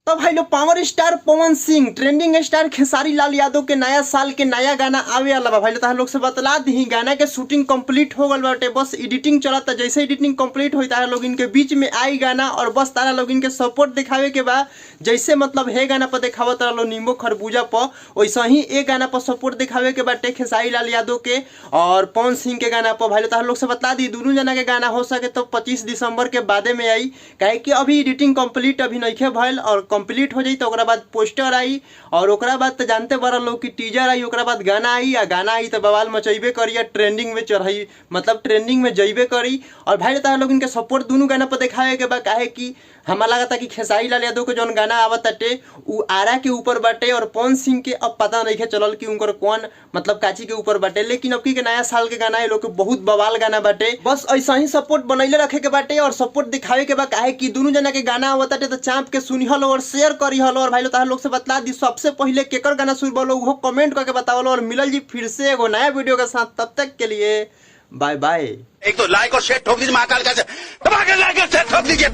तो भाई लोग power star Pawan Singh, trending star Khesari Lal Yadav के नया साल के नया गाना आवे वाला बा। भाई लोग लोग से बतला दी, गाना के शूटिंग कंप्लीट हो गल बाटे, बस एडिटिंग चलता। जैसे एडिटिंग कंप्लीट होई तारा लोग इनके बीच में आई गाना और बस तारा लोग इनके सपोर्ट दिखावे के बाद जैसे मतलब है गाना पर दिखावा तारा लोग नींबू खरबूजा पर, वैसा ही एक गाना पर सपोर्ट दिखावे के बाटे खेसारी लाल यादव के और पवन सिंह के गाना पर। भाई लोग से बता दी, दोनों जना के गाना हो सके तो 25 दिसंबर के बादे में आई, काहे कि अभी एडिटिंग कंप्लीट अभी नहीं भइल और कंप्लीट हो जाई तो ओकरा बाद पोस्टर आई और ओकरा बाद तो जानते बड़ा लोग कि टीजर आई, ओकरा बाद गाना आई आ गाना आई तो बवाल मचेबे करी, ट्रेंडिंग में चढ़ी, मतलब ट्रेंडिंग में जइबे करी। और भाई तारा लोग इनके सपोर्ट दोनों गाना पर दिखावे के बा, काहे कि हमारा लगता कि खेसारी लाल यादव के जौन गाना आवत बाटे उ आरा के ऊपर बाटे और पवन सिंह के अब पता नहीं चलल कि उनकर कौन मतलब काची के ऊपर बाटे, लेकिन अब के नया साल के गाना ये लोग के बहुत बवाल गाना बाटे। बस ऐसा ही सपोर्ट बनैले रखे के बाटे और सपोर्ट दिखावे के बा, काहे कि दोनों जना के गाना आवत बाटे तो चाँप के सुनी हलो और शेयर करी हलो। और भाई लोग से बतला दी, सबसे पहले केकर गाना सुन बोलो वो कमेंट करके बताओ और मिलल जी फिर से एगो नया वीडियो के साथ। तब तक के लिए बाय बाय। एक तो लाइक और शेयर ठोक दीजिए, महाकाल का दबा के लाइक और शेयर ठोक दीजिए।